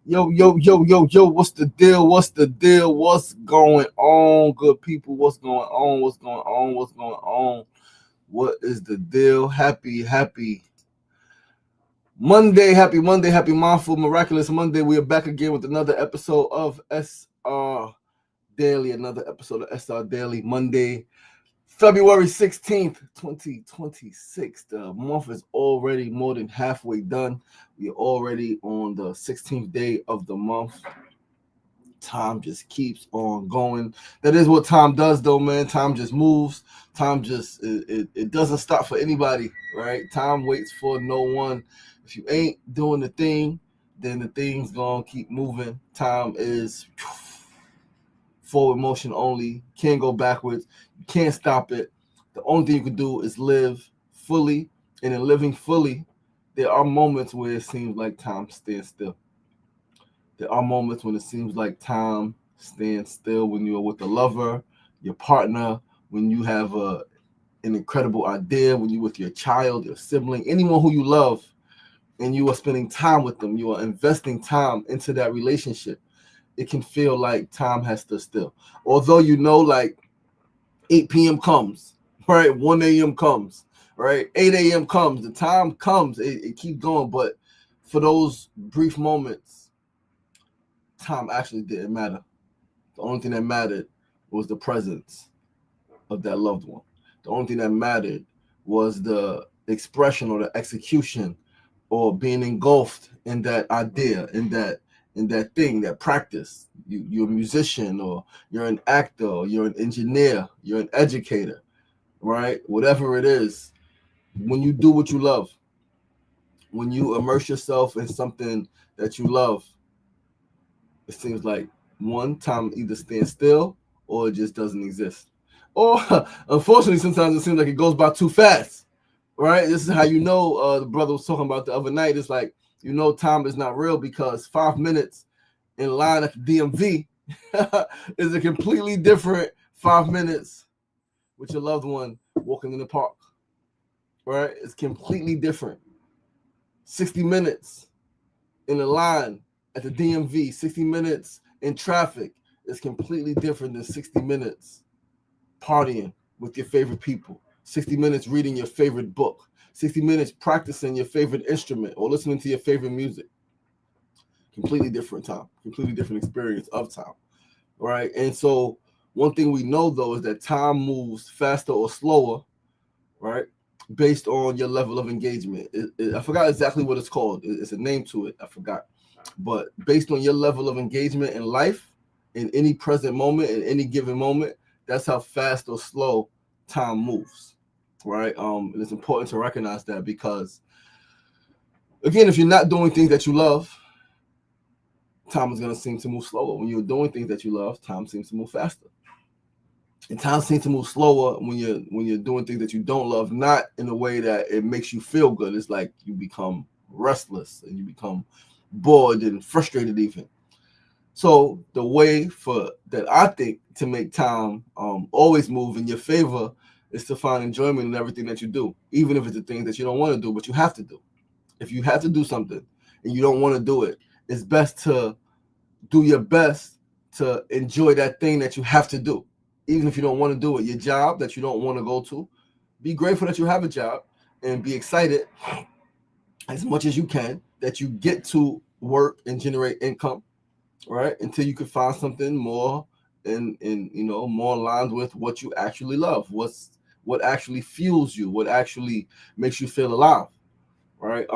Yo, what's the deal? What's the deal? What's going on, good people? What's going on? What's going on? What's going on? What is the deal? Happy Monday, happy mindful, miraculous Monday. We are back again with another episode of Daily, another episode of SR Daily, Monday, February 16th, 2026. The month is already more than halfway done. We are already on the 16th day of the month. Time just keeps on going. That is what time does, though, man. Time just moves. Time just, it doesn't stop for anybody, right? Time waits for no one. If you ain't doing the thing, then the thing's going to keep moving. Time is forward motion only. Can't go backwards. You can't stop it. The only thing you can do is live fully. And in living fully, there are moments where it seems like time stands still. There are moments when it seems like time stands still, when you're with a lover, your partner, when you have an incredible idea, when you're with your child, your sibling, anyone who you love, and you are spending time with them, you are investing time into that relationship. It can feel like time has stood still. Although like 8 p.m. comes, right? 1 a.m. comes, right? 8 a.m. comes. The time comes. It keeps going. But for those brief moments, time actually didn't matter. The only thing that mattered was the presence of that loved one. The only thing that mattered was the expression or the execution or being engulfed in that idea, in that thing, that practice. You're a musician, or you're an actor, or you're an engineer, you're an educator, right? Whatever it is, when you do what you love, when you immerse yourself in something that you love, it seems like one time either stands still or it just doesn't exist. Or unfortunately, sometimes it seems like it goes by too fast, right? This is how you know, the brother was talking about the other night. It's like, time is not real, because 5 minutes in line at the DMV is a completely different 5 minutes with your loved one walking in the park, right? It's completely different. 60 minutes in a line at the DMV, 60 minutes in traffic is completely different than 60 minutes partying with your favorite people, 60 minutes reading your favorite book, 60 minutes practicing your favorite instrument or listening to your favorite music. Completely different time, completely different experience of time, right? And so one thing we know, though, is that time moves faster or slower, right, based on your level of engagement. I forgot exactly what it's called. It's a name to it. I forgot. But based on your level of engagement in life, in any present moment, in any given moment, that's how fast or slow time moves, right? And it's important to recognize that, because, again, if you're not doing things that you love, time is going to seem to move slower. When you're doing things that you love, time seems to move faster. And time seems to move slower when you're doing things that you don't love, not in a way that it makes you feel good. It's like you become restless and you become bored and frustrated even. So the way for that, I think, to make time always move in your favor is to find enjoyment in everything that you do, even if it's the things that you don't want to do, but you have to do. If you have to do something and you don't want to do it, it's best to do your best to enjoy that thing that you have to do, even if you don't want to do it. Your job that you don't want to go to, be grateful that you have a job and be excited as much as you can that you get to work and generate income, right? Until you can find something more in more aligned with what you actually love, what actually fuels you, what actually makes you feel alive, right?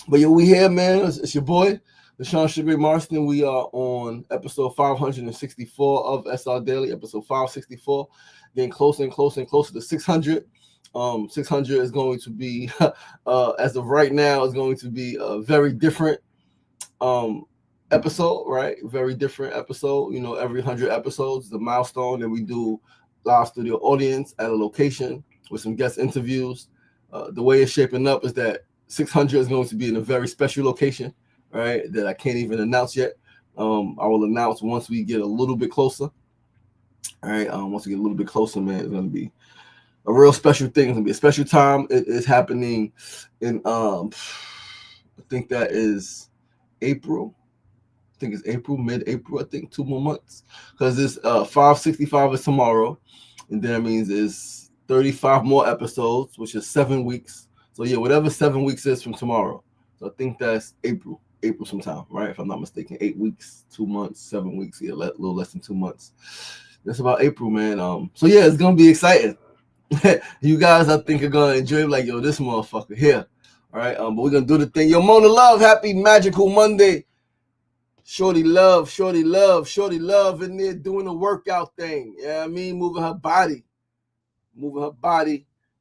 But yeah, we here, man. It's your boy, LaShawn Sugar Marston. We are on episode 564 of SR Daily, episode 564, getting closer and closer and closer to 600. 600 is going to be, as of right now, is going to be a very different episode, right? Very different episode. Every 100 episodes is a milestone, and we do live studio audience at a location with some guest interviews. The way it's shaping up is that 600 is going to be in a very special location, right? That I can't even announce yet. I will announce once we get a little bit closer. All right. Once we get a little bit closer, man, it's going to be a real special thing. It's going to be a special time. It is happening in, I think that is April. I think it's April, mid-April. I think 2 more months, because it's 565 is tomorrow, and then that means it's 35 more episodes, which is 7 weeks. So yeah, whatever 7 weeks is from tomorrow. So I think that's April sometime, right? If I'm not mistaken, 8 weeks, 2 months, 7 weeks, yeah, a little less than 2 months. That's about April, man. So yeah, it's gonna be exciting. You guys, I think, are gonna enjoy it. Like, yo, this motherfucker here. All right, but we're gonna do the thing. Yo, Mona Love, happy magical Monday. Shorty love in there doing the workout thing. Yeah, you know I mean, moving her body,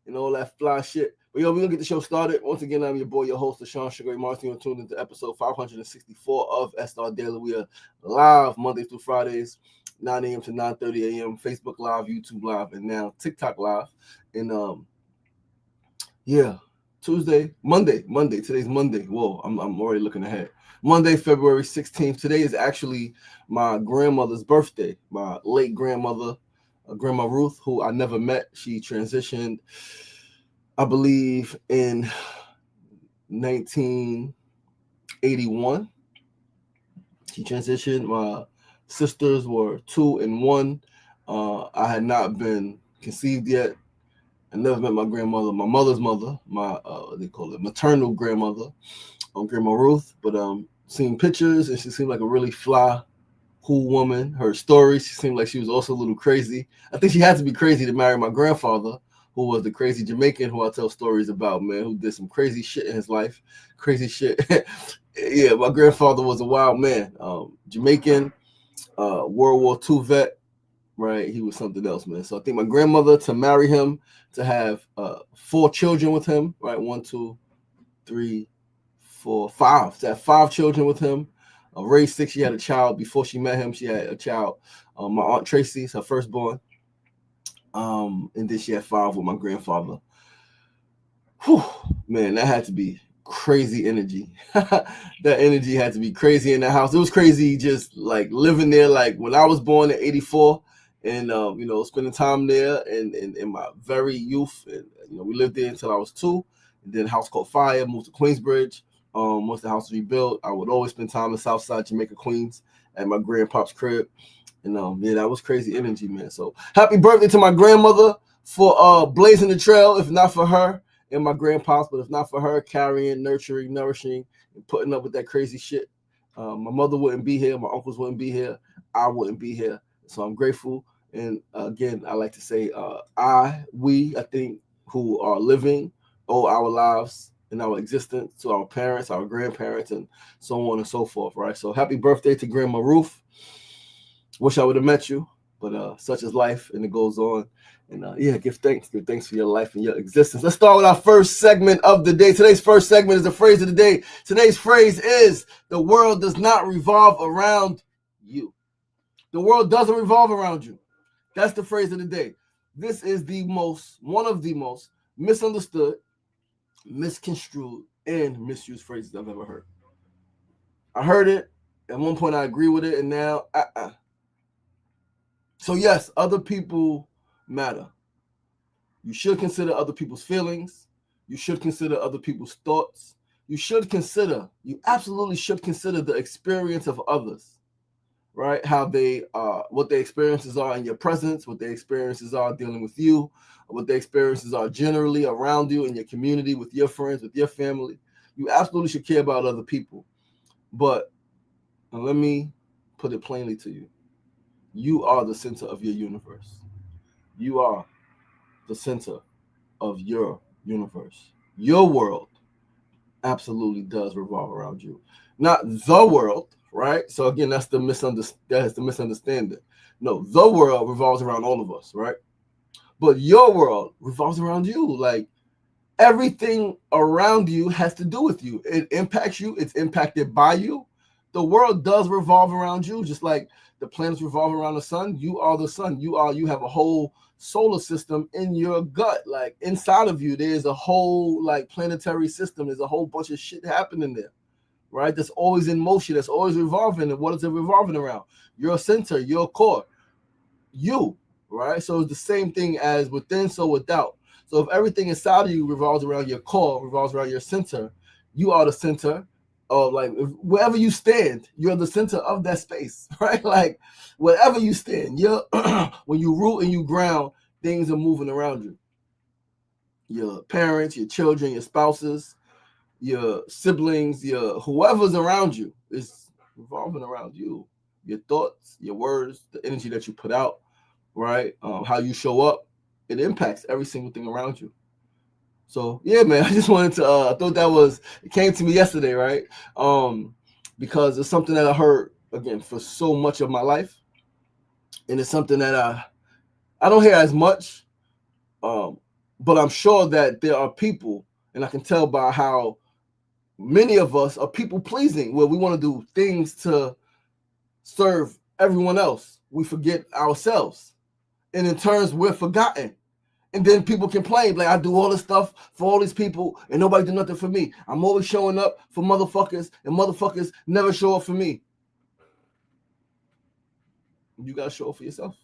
and all that fly shit. But yo, we're gonna get the show started. Once again, I'm your boy, your host, Sean Sugar Martin. You're tuned into episode 564 of SRDaily. We are live Monday through Fridays, 9 a.m. to 9:30 a.m. Facebook Live, YouTube Live, and now TikTok Live. And Monday. Today's Monday. Whoa, I'm already looking ahead. Monday, February 16th. Today is actually my grandmother's birthday. My late grandmother, Grandma Ruth, who I never met. She transitioned, I believe, in 1981. She transitioned. My sisters were 2 and 1. I had not been conceived yet. I never met my grandmother, my mother's mother, my they call it maternal grandmother, Grandma Ruth. But seeing pictures, and she seemed like a really fly, cool woman. Her stories, she seemed like she was also a little crazy. I think she had to be crazy to marry my grandfather, who was the crazy Jamaican who I tell stories about, man, who did some crazy shit in his life. Crazy shit. Yeah, my grandfather was a wild man. Jamaican, World War II vet. Right, he was something else, man. So I think my grandmother, to marry him, to have 4 children with him, right? 1, 2, 3, 4, 5. To have 5 children with him. Raised 6. She had a child before she met him. She had a child. My aunt Tracy's her firstborn. And then she had 5 with my grandfather. Whew, man, that had to be crazy energy. That energy had to be crazy in that house. It was crazy just like living there. Like when I was born in '84. And spending time there in my very youth, and we lived there until I was 2. And then the house caught fire, moved to Queensbridge. Once the house was rebuilt, I would always spend time in Southside Jamaica, Queens, at my grandpop's crib. And that was crazy energy, man. So happy birthday to my grandmother for blazing the trail. If not for her and my grandpops, but if not for her carrying, nurturing, nourishing, and putting up with that crazy shit, my mother wouldn't be here. My uncles wouldn't be here. I wouldn't be here. So I'm grateful. And again, I like to say I think, who are living, owe our lives and our existence to our parents, our grandparents, and so on and so forth, right? So happy birthday to Grandma Ruth. Wish I would have met you, but such is life, and it goes on. And give thanks for your life and your existence. Let's start with our first segment of the day. Today's first segment is the phrase of the day. Today's phrase is, the world does not revolve around you. The world doesn't revolve around you. That's the phrase of the day. This is one of the most misunderstood, misconstrued, and misused phrases I've ever heard. I heard it. At one point, I agree with it, and now, So yes, other people matter. You should consider other people's feelings. You should consider other people's thoughts. You absolutely should consider the experience of others. Right? How they what their experiences are in your presence, what their experiences are dealing with you, what their experiences are generally around you in your community, with your friends, with your family. You absolutely should care about other people. But let me put it plainly to you. You are the center of your universe. You are the center of your universe. Your world absolutely does revolve around you. Not the world, right? So again, that's the misunderstanding. No, the world revolves around all of us, right? But your world revolves around you. Like, everything around you has to do with you. It impacts you. It's impacted by you. The world does revolve around you, just like the planets revolve around the sun. You are the sun. You have a whole solar system in your gut. Like, inside of you, there's a whole planetary system. There's a whole bunch of shit happening there, right? That's always in motion. That's always revolving. And what is it revolving around? Your center, your core, you, right? So it's the same thing as within, so without. So if everything inside of you revolves around your core, revolves around your center, you are the center, like wherever you stand, you're the center of that space, right? Like wherever you stand, you're when you root and you ground, things are moving around you. Your parents, your children, your spouses, your siblings, your whoever's around you is revolving around you. Your thoughts, your words, the energy that you put out, right? How you show up, it impacts every single thing around you. So yeah, man, I just wanted to. I thought it came to me yesterday, right? Because it's something that I heard again for so much of my life, and it's something that I don't hear as much. But I'm sure that there are people, and I can tell by how many of us are people pleasing, where we want to do things to serve everyone else. We forget ourselves, and in turns, we're forgotten. And then people complain, like, I do all this stuff for all these people and nobody do nothing for me. I'm always showing up for motherfuckers and motherfuckers never show up for me. You got to show up for yourself,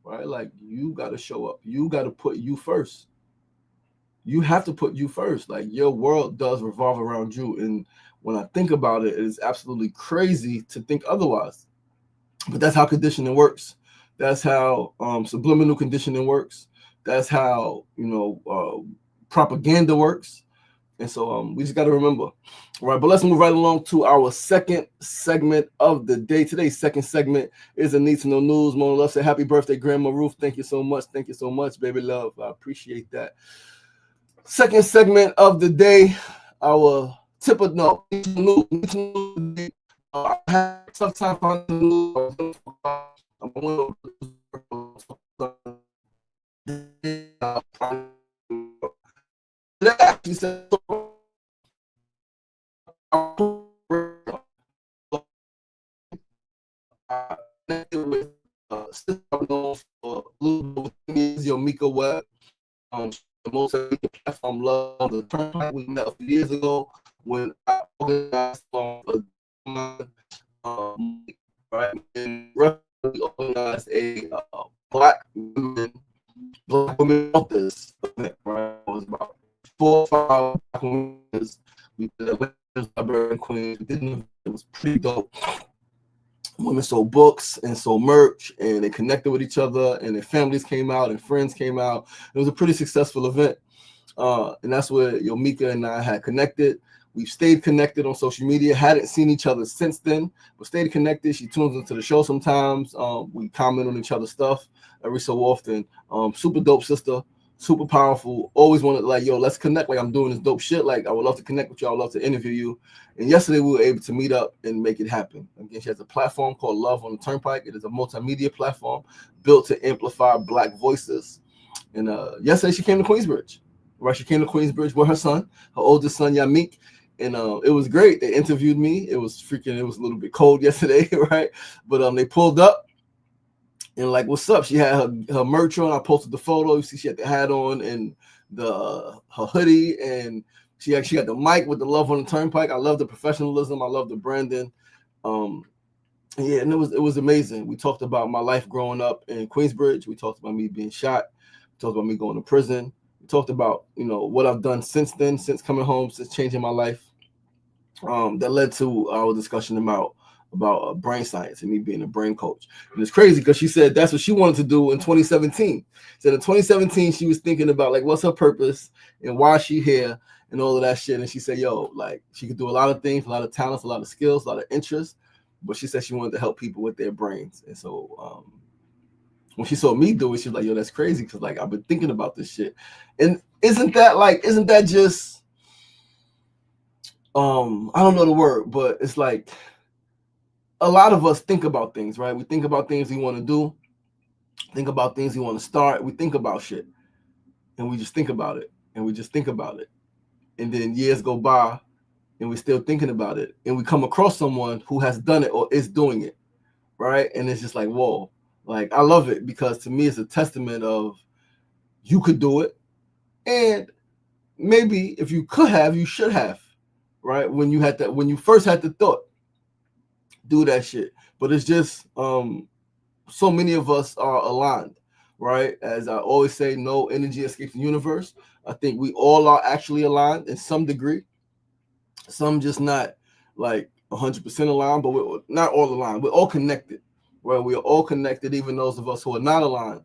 right? Like, you got to show up. You got to put you first. You have to put you first. Like, your world does revolve around you. And when I think about it, it is absolutely crazy to think otherwise. But that's how conditioning works. That's how subliminal conditioning works. That's how, propaganda works. And so we just got to remember. All right, but let's move right along to our second segment of the day. Today's second segment is a Need to Know News. Mona Love said, happy birthday, Grandma Ruth. Thank you so much. Thank you so much, baby love. I appreciate that. Second segment of the day, our tip of no news. I had a tough time finding the news. Actually said with Mika Webb, the most platform love the Turnpike. We met a few years ago when I organized right, and we organized a black women authors event, right? It was about 4 or 5 black women. We did a library in Queens. It was pretty dope. Women sold books and sold merch, and they connected with each other, and their families came out and friends came out. It was a pretty successful event, and that's where Yomika and I had connected. We've stayed connected on social media, hadn't seen each other since then, but stayed connected. She tunes into the show sometimes. We comment on each other's stuff every so often. Super dope sister, super powerful. Always wanted, like, yo, let's connect. Like, I'm doing this dope shit. Like, I would love to connect with you. I would love to interview you. And yesterday we were able to meet up and make it happen. Again, she has a platform called Love on the Turnpike. It is a multimedia platform built to amplify Black voices. And yesterday she came to Queensbridge. Right, she came to Queensbridge with her son, her oldest son, Yamik. And it was great. They interviewed me. It was a little bit cold yesterday, right? But they pulled up and like, what's up? She had her merch on. I posted the photo. You see, she had the hat on and her hoodie, and she actually got the mic with the Love on the Turnpike. I love the professionalism. I love the branding. Yeah, and it was amazing. We talked about my life growing up in Queensbridge. We talked about me being shot. We talked about me going to prison. We talked about what I've done since then, since coming home, since changing my life. That led to our discussion about brain science and me being a brain coach. And it's crazy because she said that's what she wanted to do in 2017. Said in 2017 she was thinking about, like, what's her purpose and why is she here and all of that shit. And she said, yo, like, she could do a lot of things, a lot of talents, a lot of skills, a lot of interests, but she said she wanted to help people with their brains. And so when she saw me do it, she was like, yo, that's crazy, because, like, I've been thinking about this shit. And isn't that just I don't know the word, but it's like a lot of us think about things, right? We think about things we want to do, think about things we want to start. We think about shit, and we just think about it, and we just think about it. And then years go by, and we're still thinking about it, and we come across someone who has done it or is doing it, right? And it's just like, whoa. Like, I love it, because to me it's a testament of you could do it, and maybe if you could have, you should have, right? When you first had the thought, do that shit. But it's just so many of us are aligned, right? As I always say, no energy escapes the universe. I think we all are actually aligned in some degree. Some just not like 100% aligned, but we're not all aligned. We're all connected, right? We are all connected, even those of us who are not aligned.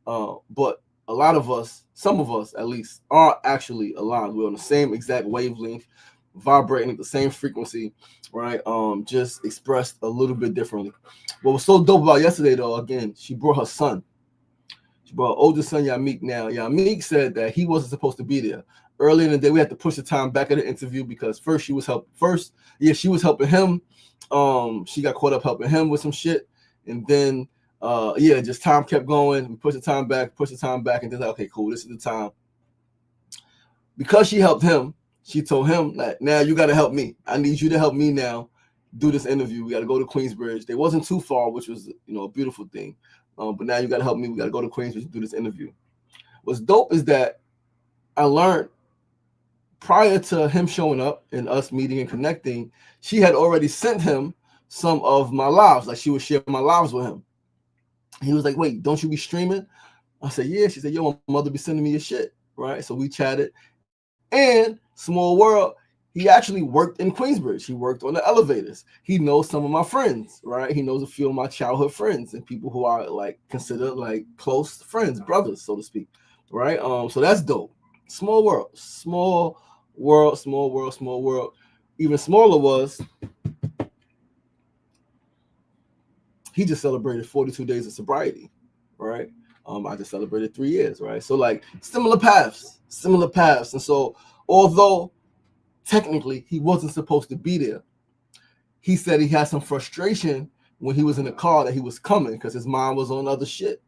But a lot of us, some of us at least, are actually aligned. We're on the same exact wavelength, vibrating at the same frequency, right? Just expressed a little bit differently. What was so dope about yesterday, though, again, she brought her son. She brought her oldest son, Yamik. Now, Yamik said that he wasn't supposed to be there. Earlier in the day, we had to push the time back of the interview because first she was helping him. She got caught up helping him with some shit, and then just time kept going. We pushed the time back, and then like, okay, cool, this is the time. Because she helped him, she told him that now you got to help me. I need you to help me now do this interview. We got to go to Queensbridge. They wasn't too far, which was a beautiful thing. But now you got to help me. We got to go to Queensbridge and do this interview. What's dope is that I learned prior to him showing up and us meeting and connecting, she had already sent him some of my lives. Like she would share my lives with him. He was like, wait, don't you be streaming? I said, yeah. She said, yo, my mother be sending me your shit, right? So we chatted. And small world, he actually worked in Queensbridge. He worked on the elevators. He knows some of my friends, right? He knows a few of my childhood friends and people who are like considered like close friends, brothers, so to speak, right? So that's dope. Small world. Even smaller was he just celebrated 42 days of sobriety, right? I just celebrated 3 years, right? So like similar paths. And so although technically he wasn't supposed to be there, he said he had some frustration when he was in the car that he was coming because his mind was on other shit.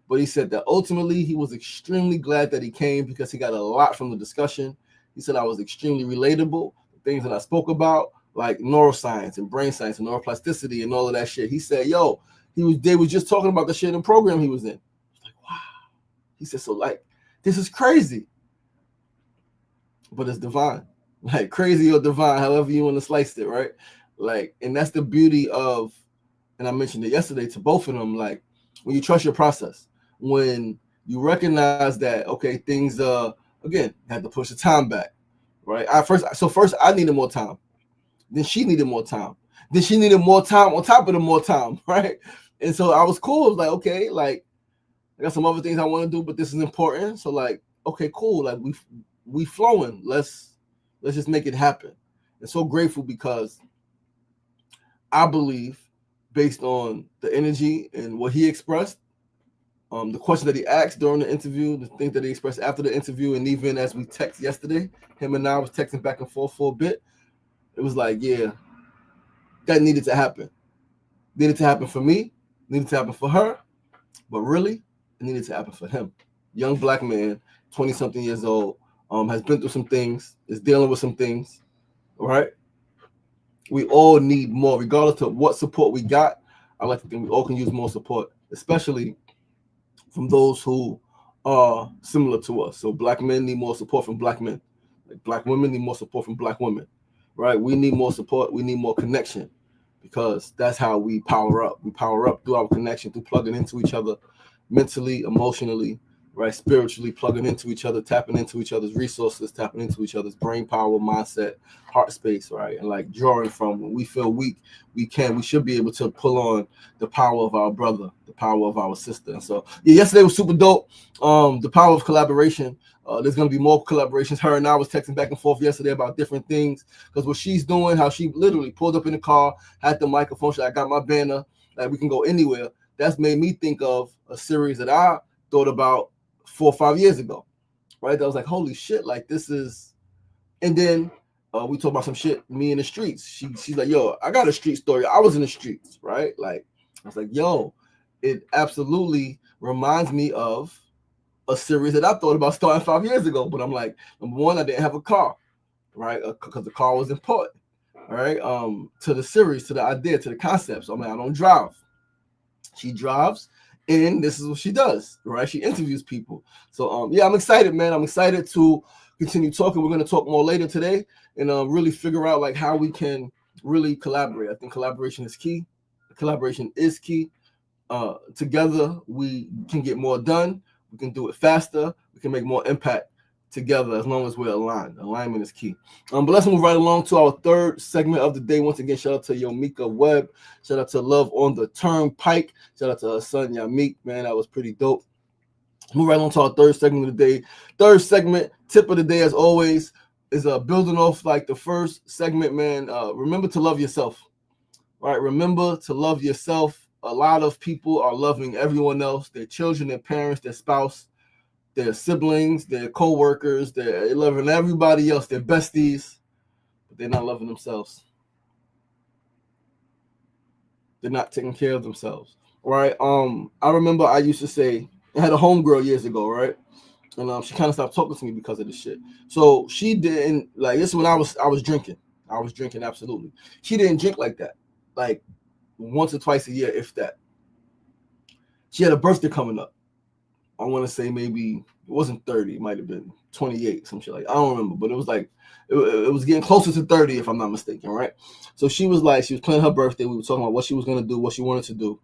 But he said that ultimately he was extremely glad that he came because he got a lot from the discussion. He said I was extremely relatable. The things that I spoke about, like neuroscience and brain science and neuroplasticity and all of that shit. He said, yo, they was just talking about the shit in program he was in. Like, wow. He said, so like, this is crazy. But it's divine. Like crazy or divine, however you want to slice it, right? Like, and that's the beauty of, and I mentioned it yesterday to both of them, like when you trust your process, when you recognize that, okay, things again, had to push the time back, right? First I needed more time. Then she needed more time. Then she needed more time on top of the more time, right? And so I was cool. I was like, okay, like I got some other things I want to do, but this is important. So like, okay, cool. Like we flowing. Let's just make it happen. And so grateful because I believe, based on the energy and what he expressed, the question that he asked during the interview, the things that he expressed after the interview, and even as we text yesterday, him and I was texting back and forth for a bit. It was like, yeah, that needed to happen. Needed to happen for me, needed to happen for her, but really, it needed to happen for him. Young black man, 20-something years old, has been through some things, is dealing with some things, right? We all need more, regardless of what support we got. I like to think we all can use more support, especially from those who are similar to us. So black men need more support from black men. Like black women need more support from black women, right? We need more support. We need more connection because that's how we power up. We power up through our connection, through plugging into each other mentally, emotionally, right? Spiritually, plugging into each other, tapping into each other's resources, tapping into each other's brain power, mindset, heart space, right? And like drawing from when we feel weak, we should be able to pull on the power of our brother, the power of our sister. And so, yeah, yesterday was super dope. The power of collaboration. There's going to be more collaborations. Her and I was texting back and forth yesterday about different things because what she's doing, how she literally pulled up in the car, had the microphone, I got my banner, like we can go anywhere. That's made me think of a series that I thought about 4 or 5 years ago, right? That was like, holy shit, like this is, and then we talk about some shit, me in the streets. She's like, yo, I got a street story. I was in the streets, right? Like, I was like, yo, it absolutely reminds me of a series that I thought about starting 5 years ago. But I'm like, number one, I didn't have a car, right? Because the car was important, all right? To the series, to the idea, to the concept. So I'm like, I don't drive. She drives, and this is what she does, right? She interviews people. So yeah, I'm excited, man. I'm excited to continue talking. We're going to talk more later today and really figure out like how we can really collaborate. I think collaboration is key. Collaboration is key. Together we can get more done. We can do it faster. We can make more impact together as long as we're aligned. Alignment is key. But let's move right along to our third segment of the day. Once again, shout out to Yomika Webb. Shout out to Love on the Turnpike. Shout out to her son Yamik. Man, that was pretty dope. Move right on to our third segment of the day. Third segment, tip of the day, as always, is building off like the first segment, man. Remember to love yourself. Right? Remember to love yourself. A lot of people are loving everyone else, their children, their parents, their spouse, their siblings, their co-workers. They're loving everybody else, their besties, but they're not loving themselves. They're not taking care of themselves. Right? I remember I used to say, I had a homegirl years ago, right? And she kind of stopped talking to me because of this shit. So she didn't, like, this is when I was drinking. I was drinking, absolutely. She didn't drink like that. Like once or twice a year, if that. She had a birthday coming up. I want to say maybe it wasn't 30, it might have been 28, some shit like, I don't remember, but it was like it was getting closer to 30 if I'm not mistaken, right? So she was planning her birthday. We were talking about what she was gonna do, what she wanted to do,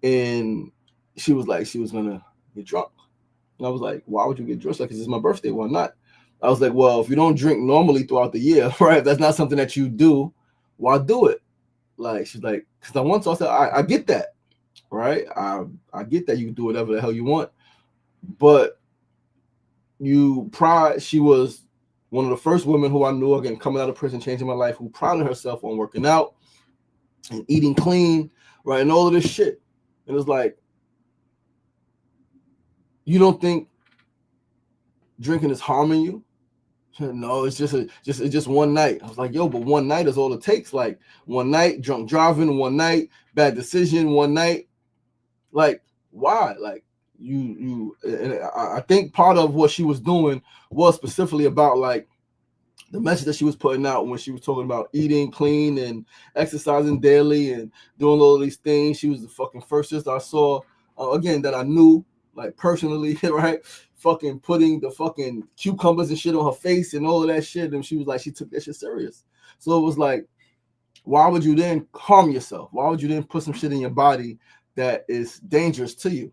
and she was gonna get drunk. And I was like, why would you get drunk? Like, because it's my birthday, why not? I was like, well, if you don't drink normally throughout the year, right? If that's not something that you do, why do it? Like, she's like, because I want to. I said, I get that, right? I get that you can do whatever the hell you want, but she was one of the first women who I knew, again, coming out of prison, changing my life, who prided herself on working out and eating clean, right? And all of this shit. And it's like, you don't think drinking is harming you? No, it's just one night. I was like, yo, but one night is all it takes. Like one night, drunk driving, one night, bad decision, one night. Like, why? Like and I think part of what she was doing was specifically about like the message that she was putting out when she was talking about eating clean and exercising daily and doing all these things. She was the fucking first sister I saw, again, that I knew, like personally, right? Fucking putting the fucking cucumbers and shit on her face and all of that shit. And she was like, she took that shit serious. So it was like, why would you then harm yourself? Why would you then put some shit in your body that is dangerous to you?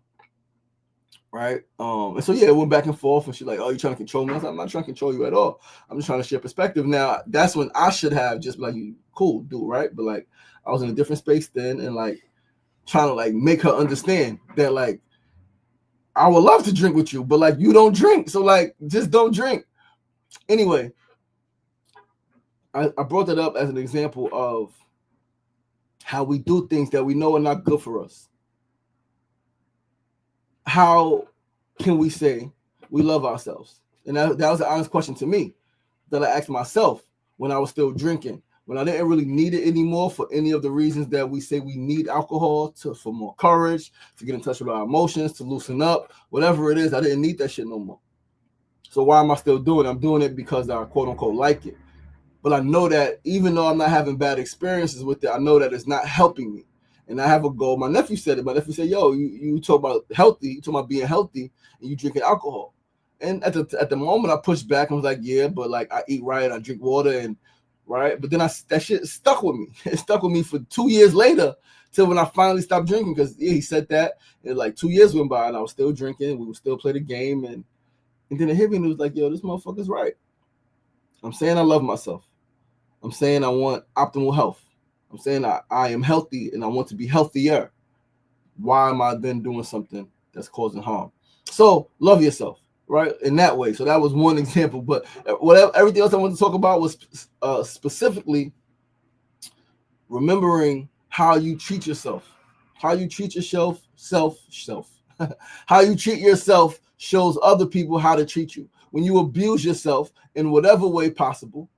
Right? And so yeah, it went back and forth, and she's like, oh, you trying to control me? I was like, I'm not trying to control you at all. I'm just trying to share perspective. Now, that's when I should have just like, you cool, dude, right? But like, I was in a different space then, and like trying to like make her understand that like I would love to drink with you, but like you don't drink, so like just don't drink. Anyway, I brought that up as an example of how we do things that we know are not good for us. How can we say we love ourselves? And that was an honest question to me that I asked myself when I was still drinking, when I didn't really need it anymore for any of the reasons that we say we need alcohol for more courage, to get in touch with our emotions, to loosen up, whatever it is. I didn't need that shit no more. So why am I still doing it? I'm doing it because I quote unquote like it. But I know that even though I'm not having bad experiences with it, I know that it's not helping me. And I have a goal. My nephew said it. My nephew said, yo, you talk about healthy, you talk about being healthy, and you drinking alcohol. And at the moment I pushed back and was like, yeah, but like I eat right, I drink water, and right. But then that shit stuck with me. It stuck with me for 2 years later till when I finally stopped drinking, because yeah, he said that. And like 2 years went by and I was still drinking. We would still play the game, and then it hit me and it was like, yo, this motherfucker's right. I'm saying I love myself. I'm saying I want optimal health. I'm saying I am healthy and I want to be healthier. Why am I then doing something that's causing harm? So love yourself, right? In that way. So that was one example. But everything else I want to talk about was specifically remembering how you treat yourself. How you treat yourself, how you treat yourself shows other people how to treat you. When you abuse yourself in whatever way possible,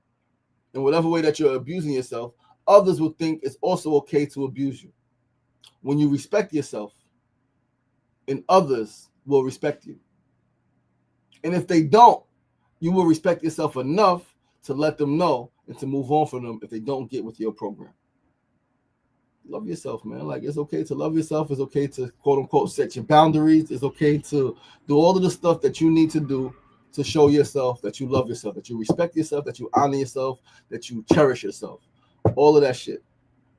in whatever way that you're abusing yourself, others will think it's also okay to abuse you. When you respect yourself, and others will respect you. And if they don't, you will respect yourself enough to let them know and to move on from them if they don't get with your program. Love yourself, man. Like, it's okay to love yourself. It's okay to quote unquote set your boundaries. It's okay to do all of the stuff that you need to do to show yourself that you love yourself, that you respect yourself, that you honor yourself, that you cherish yourself. All of that shit.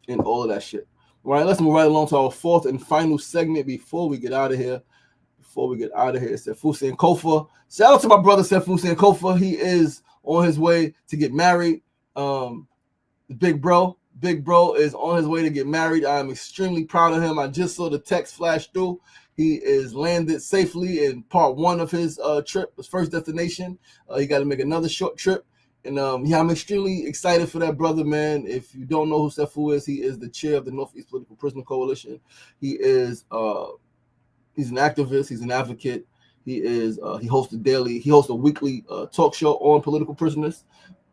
And all of that shit. All right, let's move right along to our fourth and final segment before we get out of here. before we get out of here. Sefusi and Kofa. Shout out to my brother Sefusi and Kofa. He is on his way to get married. Big bro is on his way to get married. I'm extremely proud of him. I just saw the text flash through. He is landed safely in part 1 of his trip, his first destination. He got to make another short trip. And yeah, I'm extremely excited for that brother, man. If you don't know who Sefu is, he is the chair of the Northeast Political Prisoner Coalition. He is he's an activist, he's an advocate. He hosts a weekly talk show on political prisoners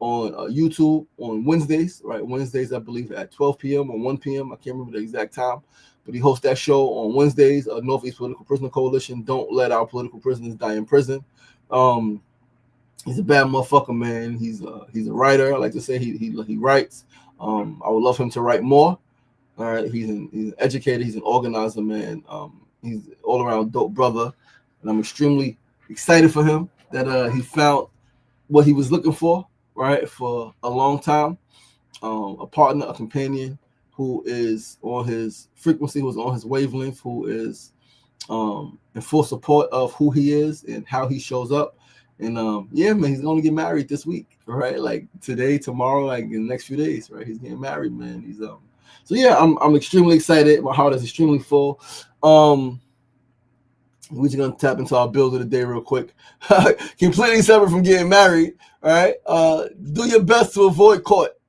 on YouTube on Wednesdays, right? Wednesdays, I believe, at 12 p.m. or 1 p.m. I can't remember the exact time, but he hosts that show on Wednesdays. Northeast Political Prisoner Coalition. Don't let our political prisoners die in prison. He's a bad motherfucker, man. He's a writer. I like to say he writes. I would love him to write more. All right, he's an educator. He's an organizer, man. He's all around dope brother, and I'm extremely excited for him that he found what he was looking for, right, for a long time. A partner, a companion who is on his frequency, who's on his wavelength, who is in full support of who he is and how he shows up. And yeah, man, he's gonna get married this week, right? Like today, tomorrow, like in the next few days, right? He's getting married, man. He's so yeah, I'm extremely excited. My heart is extremely full. We're just gonna tap into our build of the day real quick. Completely separate from getting married, right? Do your best to avoid court.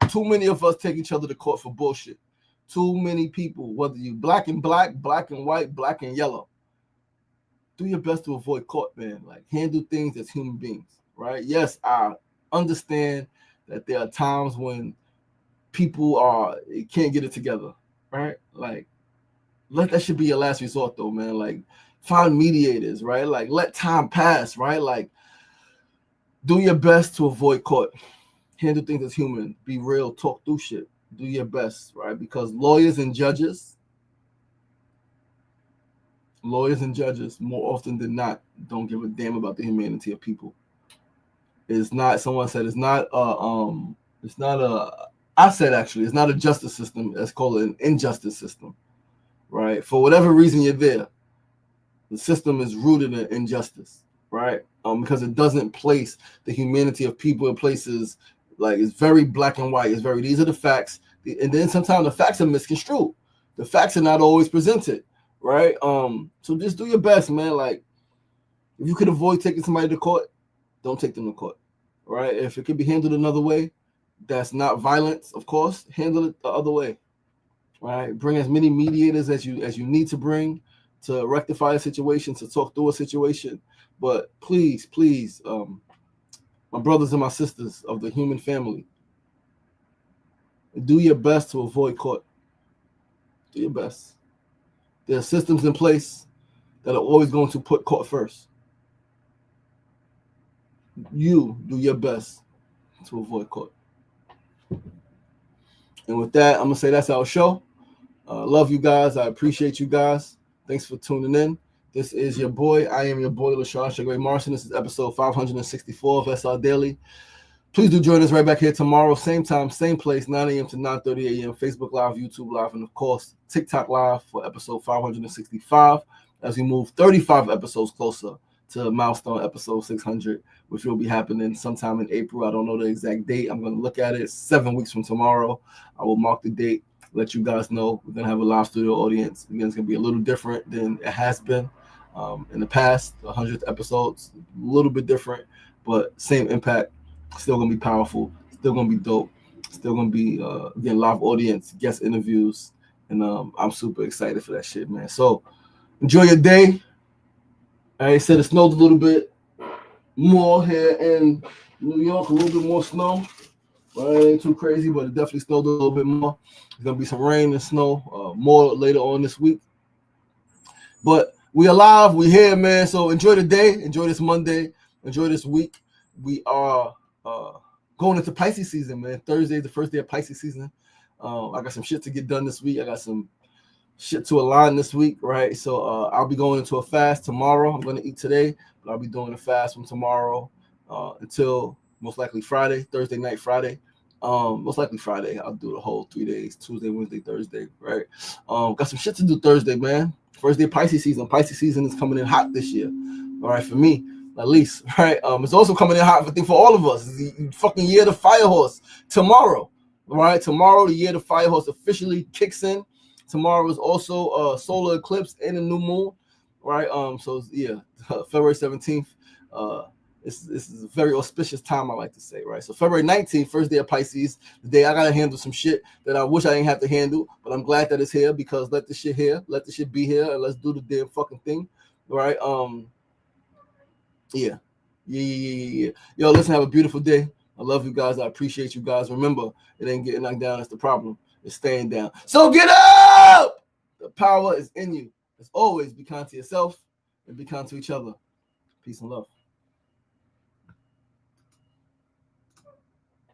Too many of us take each other to court for bullshit. Too many people, whether you black and black, black and white, black and yellow. Do your best to avoid court, man. Like, handle things as human beings, right? Yes, I understand that there are times when people can't get it together, right? Like, that should be your last resort, though, man. Like, find mediators, right? Like, let time pass, right? Like, do your best to avoid court. Handle things as human. Be real. Talk through shit. Do your best, right? Because lawyers and judges more often than not don't give a damn about the humanity of people. It's not, someone said, it's not a justice system. Let's call it an injustice system, right? For whatever reason you're there, the system is rooted in injustice, right? Because it doesn't place the humanity of people in places, like, it's very black and white. It's very, these are the facts. And then sometimes the facts are misconstrued. The facts are not always presented, right? So just do your best, man. Like, if you could avoid taking somebody to court, don't take them to court, right? If it could be handled another way, that's not violence, of course, handle it the other way, right? Bring as many mediators as you need to bring to rectify a situation, to talk through a situation. But please, my brothers and my sisters of the human family, do your best to avoid court. Do your best. There are systems in place that are always going to put court first. You do your best to avoid court. And with that, I'm going to say that's our show. Love you guys. I appreciate you guys. Thanks for tuning in. This is your boy. I am your boy, LaShawn Chagray Marson. This is episode 564 of SR Daily. Please do join us right back here tomorrow, same time, same place, 9 a.m. to 9:30 a.m. Facebook Live, YouTube Live, and of course, TikTok Live for episode 565 as we move 35 episodes closer to milestone episode 600, which will be happening sometime in April. I don't know the exact date. I'm going to look at it 7 weeks from tomorrow. I will mark the date, let you guys know. We're going to have a live studio audience. Again, it's going to be a little different than it has been in the past. The 100th episodes, a little bit different, but same impact. Still going to be powerful. Still going to be dope. Still going to be, again, live audience, guest interviews. And I'm super excited for that shit, man. So enjoy your day. I said it snowed a little bit more here in New York, a little bit more snow. Well, it ain't too crazy, but it definitely snowed a little bit more. There's going to be some rain and snow more later on this week. But we alive. We here, man. So enjoy the day. Enjoy this Monday. Enjoy this week. We are going into Pisces season, man. Thursday is the first day of Pisces season. I got some shit to get done this week. I got some shit to align this week, right? So I'll be going into a fast tomorrow. I'm going to eat today, but I'll be doing a fast from tomorrow until most likely Friday, Thursday night, Friday. Most likely Friday. I'll do the whole 3 days, Tuesday, Wednesday, Thursday, right? Got some shit to do Thursday, man. First day Pisces season. Pisces season is coming in hot this year. All right, for me, at least. Right. It's also coming in hot for all of us. It's the fucking year of the fire horse tomorrow. All right, tomorrow the year of the fire horse officially kicks in. Tomorrow is also a solar eclipse and a new moon. Right. So yeah, February 17th. This is a very auspicious time, I like to say, right? So February 19th, first day of Pisces, the day I gotta handle some shit that I wish I didn't have to handle, but I'm glad that it's here because let the shit here, let the shit be here, and let's do the damn fucking thing, right? Yeah. Yo, listen, have a beautiful day. I love you guys. I appreciate you guys. Remember, it ain't getting knocked down. That's the problem. It's staying down. So get up! The power is in you. As always, be kind to yourself and be kind to each other. Peace and love.